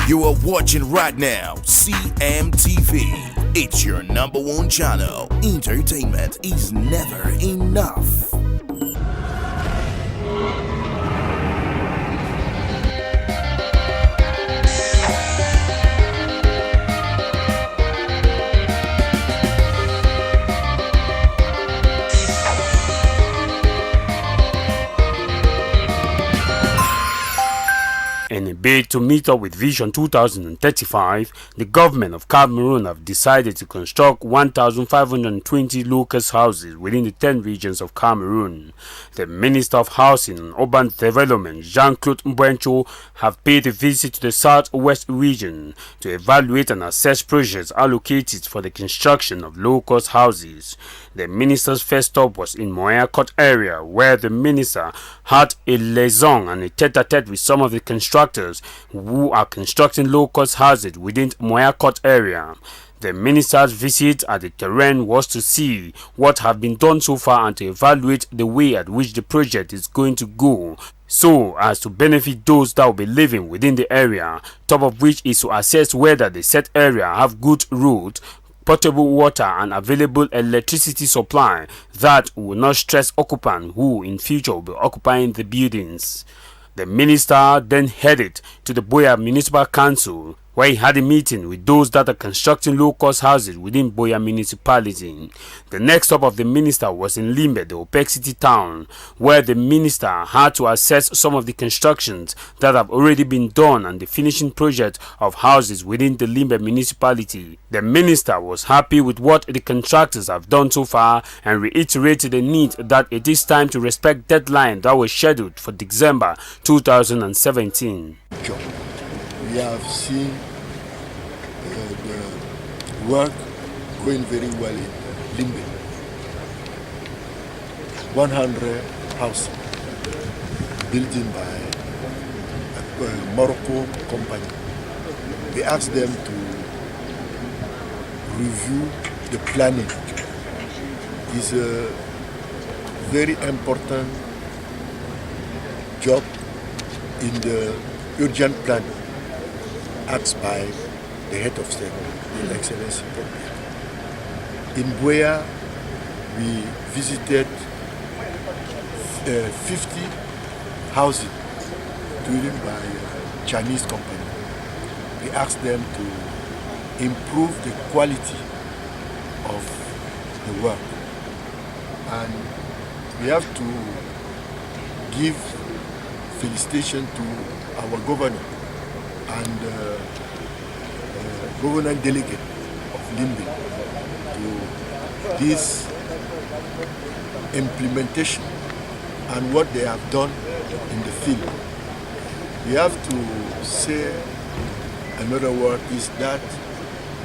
You are watching right now Cmtv. It's your #1 channel. Entertainment is never enough. In a bid to meet up with Vision 2035, the government of Cameroon have decided to construct 1,520 locust houses within the 10 regions of Cameroon. The Minister of Housing and Urban Development, Jean-Claude Nkwain, have paid a visit to the southwest region to evaluate and assess projects allocated for the construction of locust houses. The minister's first stop was in Buea area, where the minister had a liaison and a tete-a-tete with some of the constructors who are constructing locust houses within Buea area. The minister's visit at the terrain was to see what have been done so far and to evaluate the way at which the project is going to go, so as to benefit those that will be living within the area. Top of which is to assess whether the set area have good roads, potable water and available electricity supply that will not stress occupants who in future will be occupying the buildings. The minister then headed to the Buea Municipal Council, where he had a meeting with those that are constructing low-cost houses within Buea municipality. The next stop of the minister was in Limbe, the opacity town, where the minister had to assess some of the constructions that have already been done and the finishing project of houses within the Limbe municipality. The minister was happy with what the contractors have done so far and reiterated the need that it is time to respect deadline that was scheduled for December 2017. We have seen the work going very well in Limbe. 100 houses built by a Morocco company. We asked them to review the planning. It's a very important job in the urgent planning asked by the head of state, His Excellency. In Buea, we visited 50 houses driven by a Chinese company. We asked them to improve the quality of the work. And we have to give felicitation to our governor and governor delegate of Limbe to this implementation and what they have done in the field. We have to say another word is that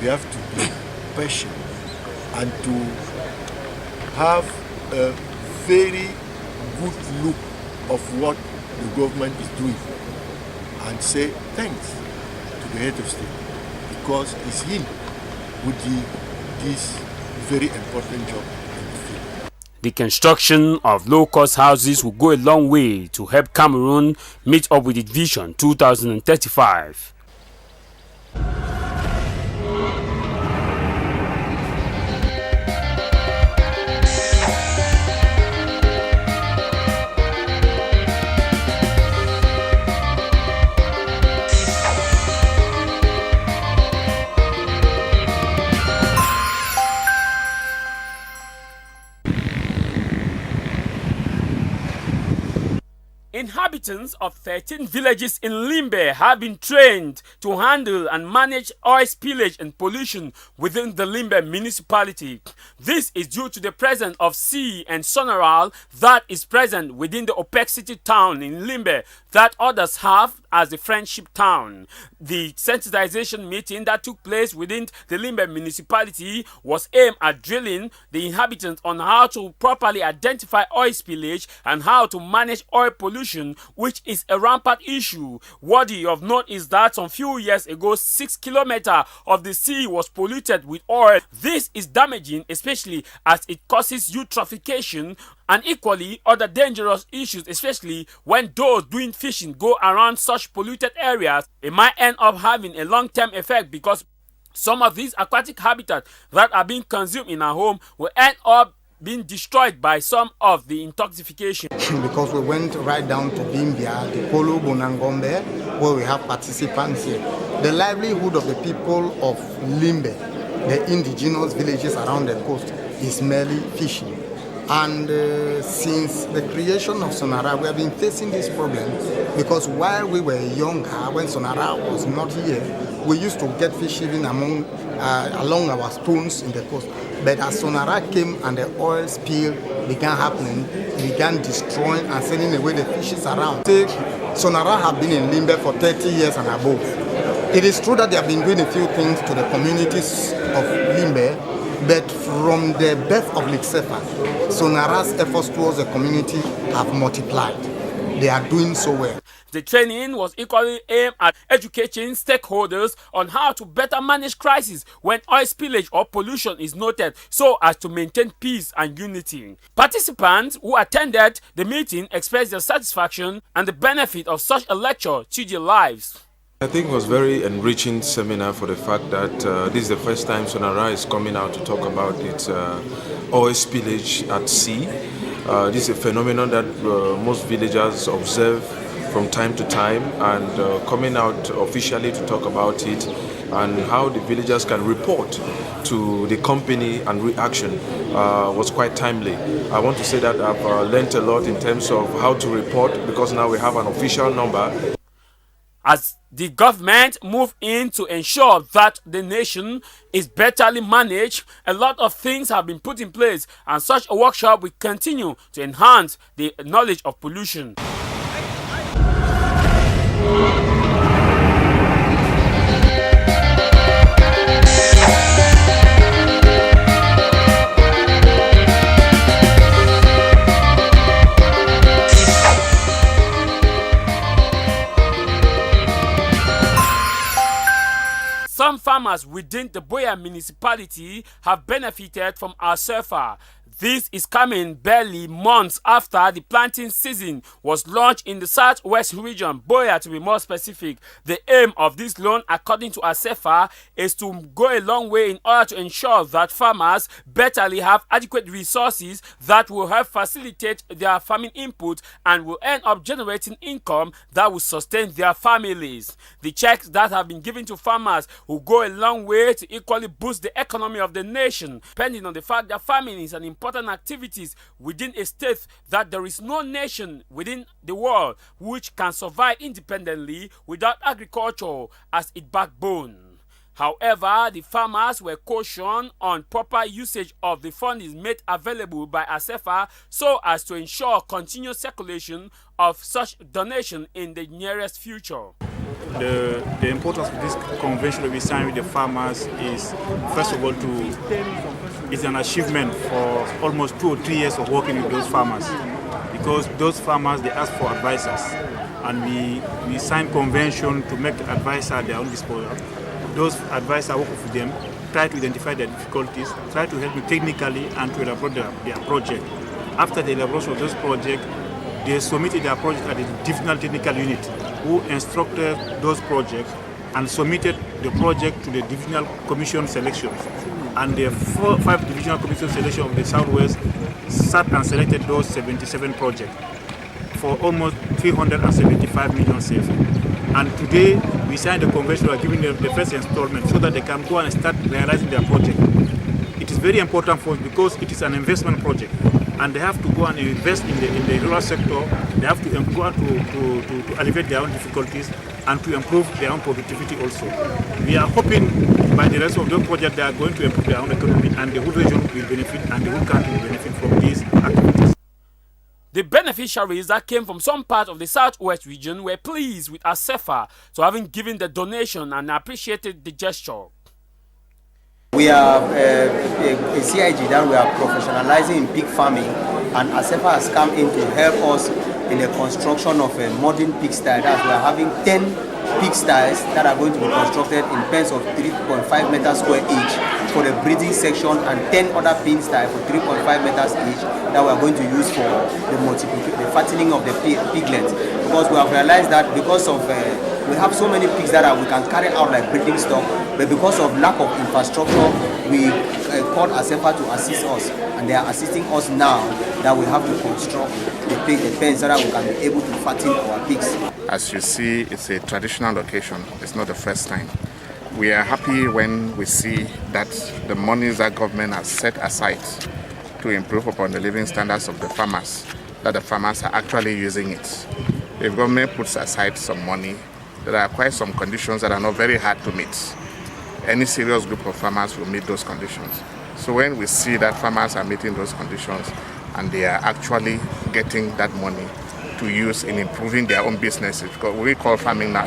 we have to be patient and to have a very good look of what the government is doing and say thanks to the head of state, because it's him who did this very important job in the field. The construction of low-cost houses will go a long way to help Cameroon meet up with its Vision 2035. Inhabitants of 13 villages in Limbe have been trained to handle and manage oil spillage and pollution within the Limbe municipality. This is due to the presence of sea and SONARA that is present within the opacity town in Limbe that others have as the friendship town. The sensitization meeting that took place within the Limbe municipality was aimed at drilling the inhabitants on how to properly identify oil spillage and how to manage oil pollution, which is a rampant issue. Worthy of note is that some few years ago, 6 kilometers of the sea was polluted with oil. This is damaging, especially as it causes eutrophication and equally other dangerous issues, especially when those doing fishing go around such polluted areas. It might end up having a long-term effect because some of these aquatic habitats that are being consumed in our home will end up being destroyed by some of the intoxication. Because we went right down to Limbe, the Polo Bonangombe, where we have participants here. The livelihood of the people of Limbe, the indigenous villages around the coast, is merely fishing. And since the creation of SONARA, we have been facing this problem because while we were younger, when SONARA was not here, we used to get fish even along our stones in the coast. But as SONARA came and the oil spill began happening, it began destroying and sending away the fishes around. SONARA have been in Limbe for 30 years and above. It is true that they have been doing a few things to the communities of Limbe, but from the birth of Liksefa, SONARA's efforts towards the community have multiplied. They are doing so well. The training was equally aimed at educating stakeholders on how to better manage crises when oil spillage or pollution is noted so as to maintain peace and unity. Participants who attended the meeting expressed their satisfaction and the benefit of such a lecture to their lives. I think it was very enriching seminar for the fact that this is the first time SONARA is coming out to talk about its oil spillage at sea. This is a phenomenon that most villagers observe from time to time, and coming out officially to talk about it and how the villagers can report to the company and reaction was quite timely. I want to say that I've learned a lot in terms of how to report because now we have an official number. As the government move in to ensure that the nation is betterly managed, a lot of things have been put in place, and such a workshop will continue to enhance the knowledge of pollution. Some farmers within the Buea municipality have benefited from our SONARA. This is coming barely months after the planting season was launched in the southwest region, Buea to be more specific. The aim of this loan, according to our SONARA, is to go a long way in order to ensure that farmers betterly have adequate resources that will help facilitate their farming input and will end up generating income that will sustain their families. The checks that have been given to farmers will go a long way to equally boost the economy of the nation, depending on the fact that farming is an important activities within a state, that there is no nation within the world which can survive independently without agriculture as its backbone. However, the farmers were cautioned on proper usage of the funds made available by SONARA so as to ensure continuous circulation of such donation in the nearest future. The importance of this convention we signed with the farmers is, first of all, it's an achievement for almost 2 or 3 years of working with those farmers, because those farmers, they ask for advisors, and we signed convention to make advisors at their own disposal. Those advisors work with them, try to identify their difficulties, try to help them technically and to elaborate their project. After the elaboration of those projects, they submitted their project at the divisional technical unit, who instructed those projects and submitted the project to the divisional commission selections. And the 5 divisional commission selection of the Southwest sat and selected those 77 projects for almost 375 million saved. And today we signed the convention, we are giving them the first installment so that they can go and start realizing their project. It is very important for us because it is an investment project, and they have to go and invest in the rural sector. They have to go to alleviate their own difficulties and to improve their own productivity also. We are hoping by the rest of those projects they are going to improve their own economy, and the whole region will benefit and the whole country will benefit from these activities. The beneficiaries that came from some part of the southwest region were pleased with our SONARA to having given the donation and appreciated the gesture. We are a CIG that we are professionalizing in pig farming, and SONARA has come in to help us in the construction of a modern pigsty. That we are having 10 pigsties that are going to be constructed in pens of 3.5 meters square each for the breeding section, and 10 other pigsties for 3.5 meters each that we are going to use for the fattening of the piglets. Because we have realized that because of we have so many pigs that we can carry out like breeding stock, but because of lack of infrastructure, we called ASEFA to assist us, and they are assisting us now that we have to construct the pens so that we can be able to fatten our pigs. As you see, it's a traditional location. It's not the first time. We are happy when we see that the monies that government has set aside to improve upon the living standards of the farmers, that the farmers are actually using it. If government puts aside some money, there are quite some conditions that are not very hard to meet. Any serious group of farmers will meet those conditions. So when we see that farmers are meeting those conditions and they are actually getting that money to use in improving their own businesses, because we call farming now,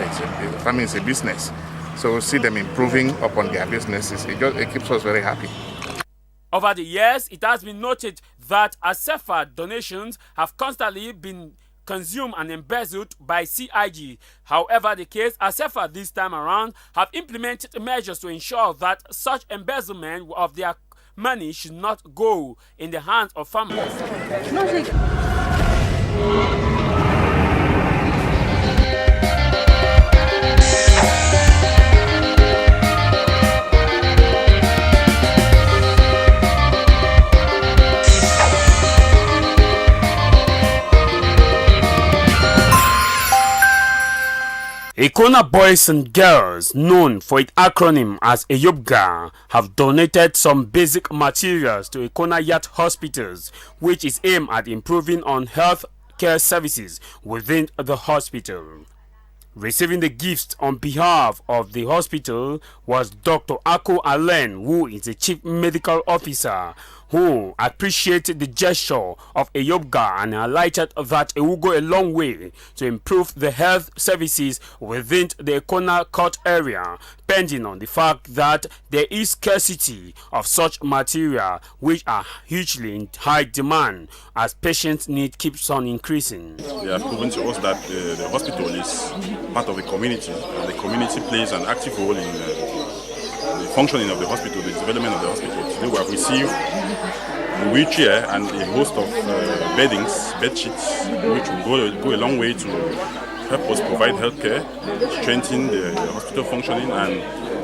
farming is a business. So we see them improving upon their businesses. It keeps us very happy. Over the years, it has been noted that ASEFA donations have constantly been consumed and embezzled by CIG. However, the case ASEFA this time around have implemented measures to ensure that such embezzlement of their money should not go in the hands of farmers. Ikana boys and girls, known for its acronym as EYOBGA, have donated some basic materials to Ikana Youth hospitals, which is aimed at improving on health care services within the hospital. Receiving the gifts on behalf of the hospital was Dr. Ako Allen, who is the chief medical officer, who appreciated the gesture of EYOBGA and highlighted that it will go a long way to improve the health services within the Ikana court area, pending on the fact that there is scarcity of such material which are hugely in high demand as patients' need keeps on increasing. They have proven to us that the hospital is part of the community, and the community plays an active role in the functioning of the hospital, the development of the hospital. Today we have received a wheelchair and a host of beddings, bed sheets, which will go a long way to help us provide healthcare, strengthen the hospital functioning, and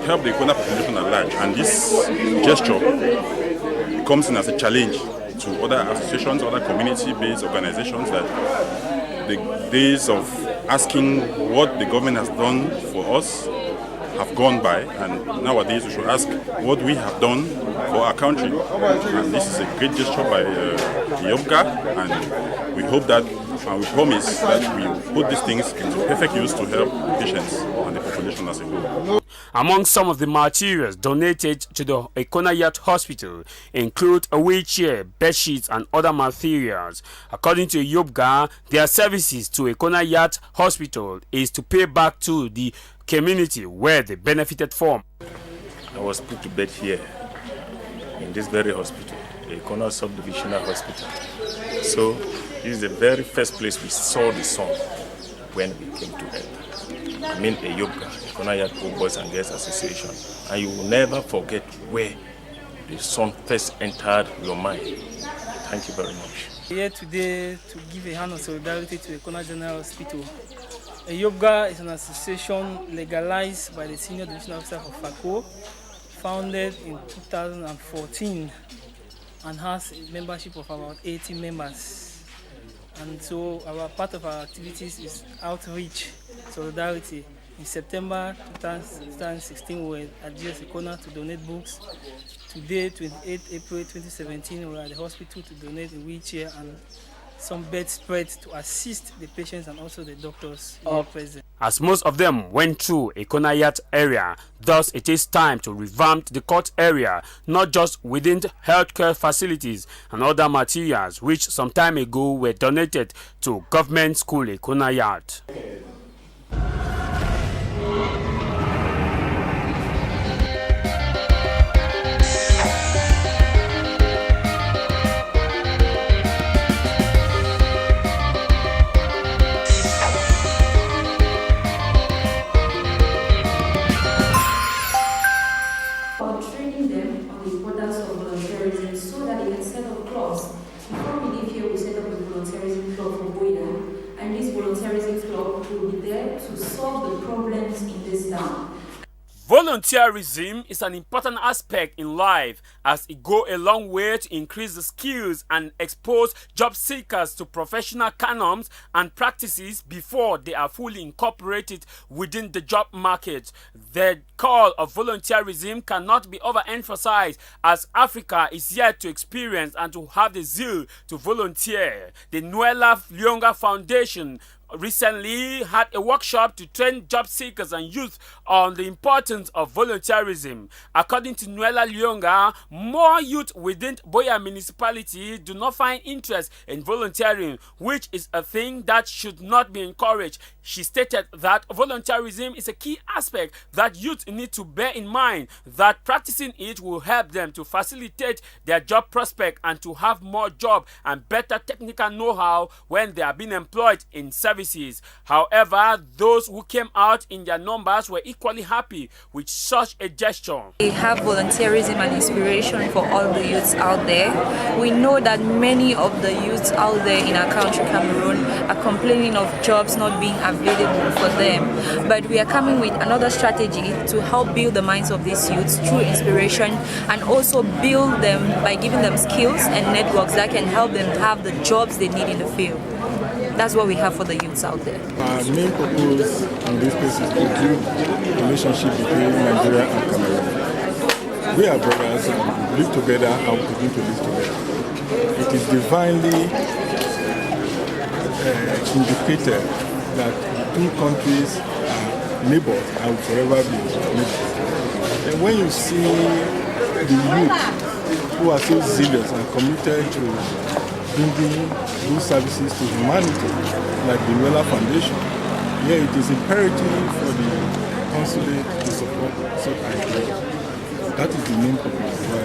help the Ikana population at large. And this gesture comes in as a challenge to other associations, other community-based organizations, that the days of asking what the government has done for us have gone by, and nowadays we should ask what we have done for our country. And this is a great gesture by EYOBGA, and we hope that, and we promise that we will put these things into perfect use to help patients and the population as a whole. Among some of the materials donated to the Ikana Youth Hospital include a wheelchair, bed sheets, and other materials. According to EYOBGA, their services to Ikana Youth Hospital is to pay back to the community where they benefited from. I was put to bed here in this very hospital, the Ikana Subdivisional Hospital. So this is the very first place we saw the sun when we came to earth. I mean EYOBGA, Ikana Youth Boys and Girls Association, and you will never forget where the sun first entered your mind. Thank you very much. Here today to give a hand of solidarity to Ikana General Hospital. EYOBGA is an association legalized by the Senior Division Officer of FACO, founded in 2014, and has a membership of about 80 members. And so part of our activities is outreach, solidarity. In September 2016, we were at GS Ikana to donate books. Today, 28 April 2017, we are at the hospital to donate a wheelchair and some bedspreads to assist the patients and also the doctors here present. As most of them went through a Ikana Youth area, thus it is time to revamp the court area, not just within the healthcare facilities and other materials which some time ago were donated to government school Ikana Youth. Volunteerism is an important aspect in life as it goes a long way to increase the skills and expose job seekers to professional canons and practices before they are fully incorporated within the job market. The call of volunteerism cannot be overemphasized as Africa is yet to experience and to have the zeal to volunteer. The Nuela Lyonga Foundation recently had a workshop to train job seekers and youth on the importance of volunteerism. According to Nuela Lyonga, more youth within Buea municipality do not find interest in volunteering, which is a thing that should not be encouraged. She stated that volunteerism is a key aspect that youth need to bear in mind, that practicing it will help them to facilitate their job prospect and to have more job and better technical know-how when they are being employed in services. However, those who came out in their numbers were equally happy with such a gesture. We have volunteerism and inspiration for all the youths out there. We know that many of the youths out there in our country, Cameroon, are complaining of jobs not being available for them. But we are coming with another strategy to help build the minds of these youths through inspiration and also build them by giving them skills and networks that can help them have the jobs they need in the field. That's what we have for the youths out there. Our main purpose in this place is to build a relationship between Nigeria and Cameroon. We are brothers and we live together and we begin to live together. It is divinely indicated that the two countries are neighbors and will forever be neighbors. And when you see the youth who are so zealous and committed to bringing good services to humanity, like the Nuela Foundation, yeah, it is imperative for the consulate to support such ideas. That is the main purpose why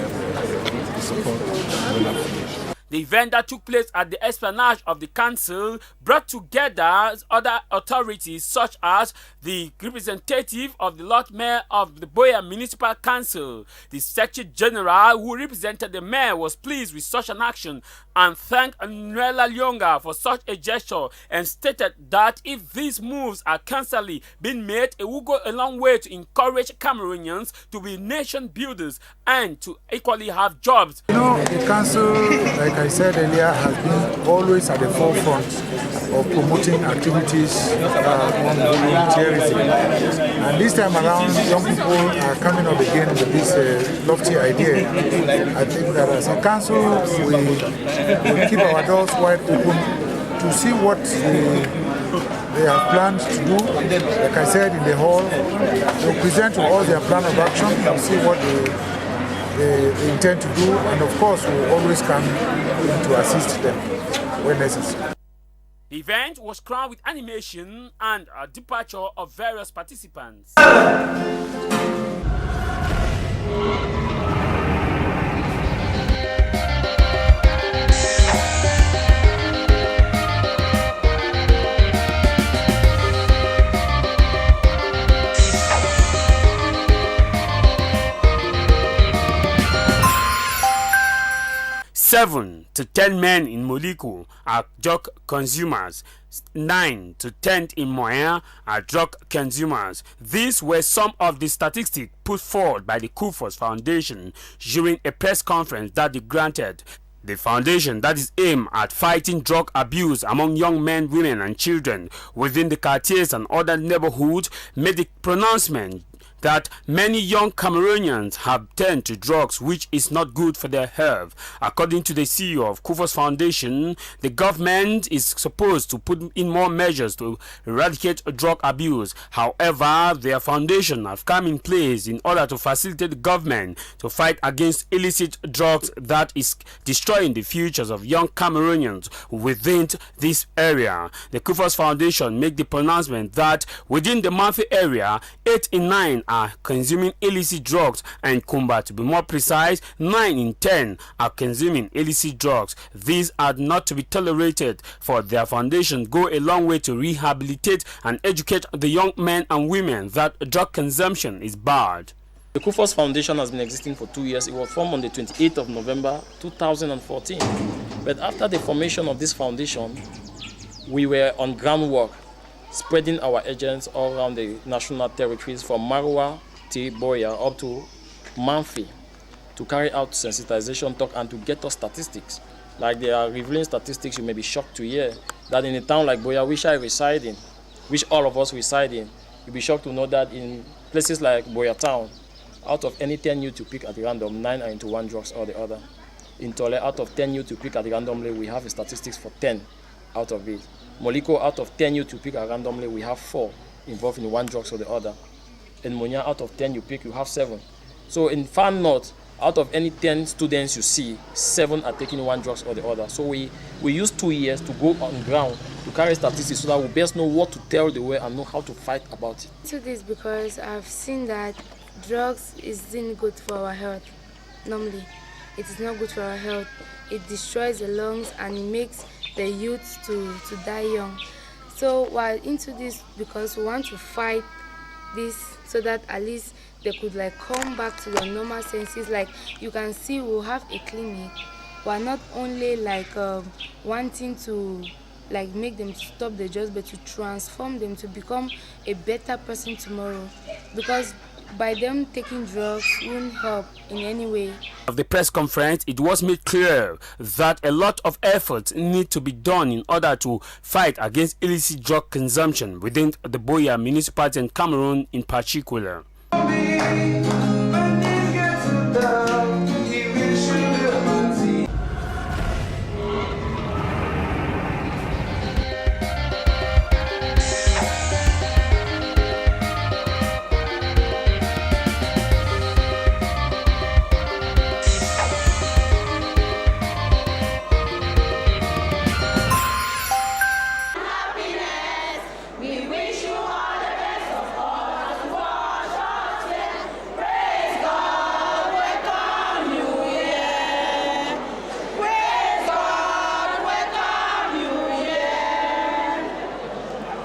we support the Nuela Foundation. The event that took place at the esplanade of the council brought together other authorities such as the representative of the Lord Mayor of the Buea Municipal Council. The Secretary General who represented the mayor was pleased with such an action and thanked Nuela Lyonga for such a gesture and stated that if these moves are constantly being made, it will go a long way to encourage Cameroonians to be nation builders and to equally have jobs. You know, the council, like I said earlier, has been always at the forefront of promoting activities on volunteerism. And this time around, young people are coming up again with this lofty idea. I think that as a council, we keep our doors wide open to see what they have planned to do. Like I said in the hall, they'll present to all their plan of action and see what they intend to do, and of course we'll always come in to assist them when necessary. The event was crowned with animation and a departure of various participants. 7 to 10 men in Moliko are drug consumers. 9 to 10 in Moya are drug consumers. These were some of the statistics put forward by the Kufos Foundation during a press conference that they granted. The foundation that is aimed at fighting drug abuse among young men, women and children within the quartiers and other neighborhoods made the pronouncement that many young Cameroonians have turned to drugs, which is not good for their health. According to the CEO of Kufos Foundation, the government is supposed to put in more measures to eradicate drug abuse. However, their foundation have come in place in order to facilitate the government to fight against illicit drugs that is destroying the futures of young Cameroonians within this area. The Kufos Foundation make the pronouncement that within the Mafi area, 8 in 9 are consuming illicit drugs, and Kumba, to be more precise, 9 in 10 are consuming illicit drugs. These are not to be tolerated, for their foundation go a long way to rehabilitate and educate the young men and women that drug consumption is bad. The Kufos Foundation has been existing for 2 years. It was formed on the 28th of November 2014. But after the formation of this foundation, we were on groundwork, spreading our agents all around the national territories from Marwa Buea up to Manfi to carry out sensitization talk and to get us statistics. Like they are revealing statistics, you may be shocked to hear that in a town like Buea, which I reside in, which all of us reside in, you'll be shocked to know that in places like Buea town, out of any 10 youth you pick at random, 9 are into one drugs or the other. In Tole, out of 10 youth you pick at randomly, we have statistics for 10 out of it. Moliko, out of 10 youth you pick at randomly, we have 4 involved in one drugs or the other. In Monya, out of 10 you pick, you have 7. So in Far North, out of any 10 students you see, 7 are taking one drugs or the other. So we use 2 years to go on ground to carry statistics so that we best know what to tell the way and know how to fight about it. To this because I've seen that drugs isn't good for our health. Normally, it is not good for our health. It destroys the lungs and it makes the youth to die young. So while into this, because we want to fight this so that at least they could like come back to their normal senses. Like you can see, we'll have a clinic. We're not only like wanting to like make them stop the drugs, but to transform them to become a better person tomorrow. Because by them taking drugs won't help in any way. Of the press conference, it was made clear that a lot of efforts need to be done in order to fight against illicit drug consumption within the Buea municipality and Cameroon in particular.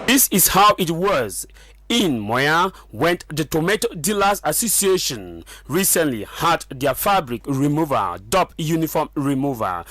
This is how it was in Buea when the Tomato Dealers Association recently had their fabric remover, DOP uniform remover.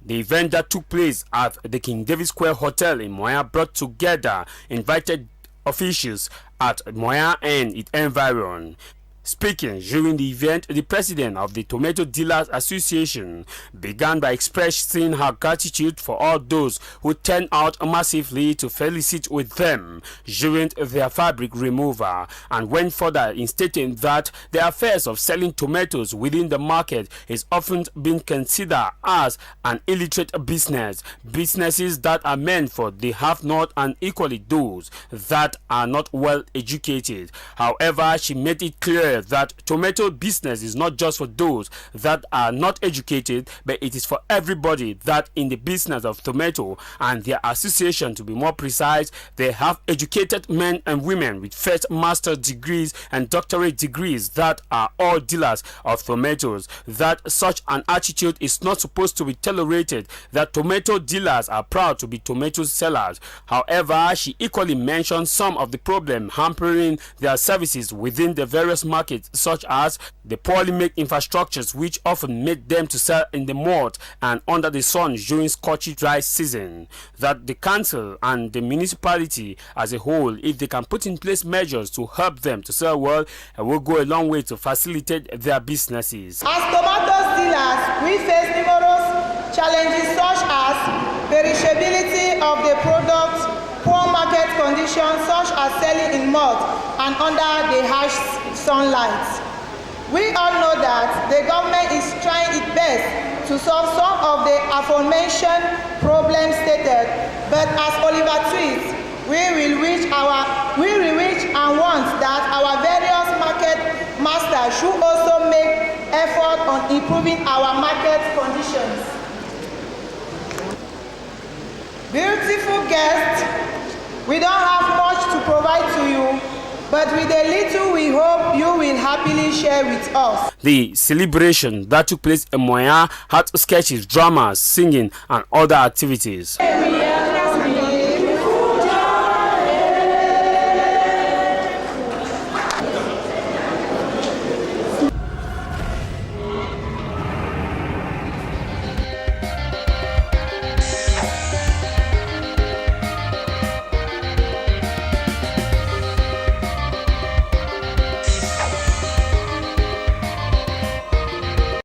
The event that took place at the King David Square Hotel in Buea brought together invited officials at Buea and its environ. Speaking during the event, the president of the Tomato Dealers Association began by expressing her gratitude for all those who turned out massively to felicitate with them during their fabric removal, and went further in stating that the affairs of selling tomatoes within the market is often been considered as an illiterate business, businesses that are meant for the have-not and equally those that are not well educated. However, she made it clear that tomato business is not just for those that are not educated, but it is for everybody that in the business of tomato, and their association, to be more precise, they have educated men and women with first master's degrees and doctorate degrees that are all dealers of tomatoes. That such an attitude is not supposed to be tolerated, that tomato dealers are proud to be tomato sellers. However, she equally mentioned some of the problems hampering their services within the various markets, such as the poorly made infrastructures which often made them to sell in the mud and under the sun during scorchy dry season. That the council and the municipality as a whole, if they can put in place measures to help them to sell well, will go a long way to facilitate their businesses. As tomato dealers, we face numerous challenges such as perishability of the product, poor market conditions such as selling in mud and under the harsh sunlight. We all know that the government is trying its best to solve some of the aforementioned problems stated, but as Oliver tweets, we will reach and want that our various market masters should also make effort on improving our market conditions. Beautiful guests, we don't have much to provide to you, but with the little we hope you will happily share with us. The celebration that took place in Buea had sketches, dramas, singing and other activities.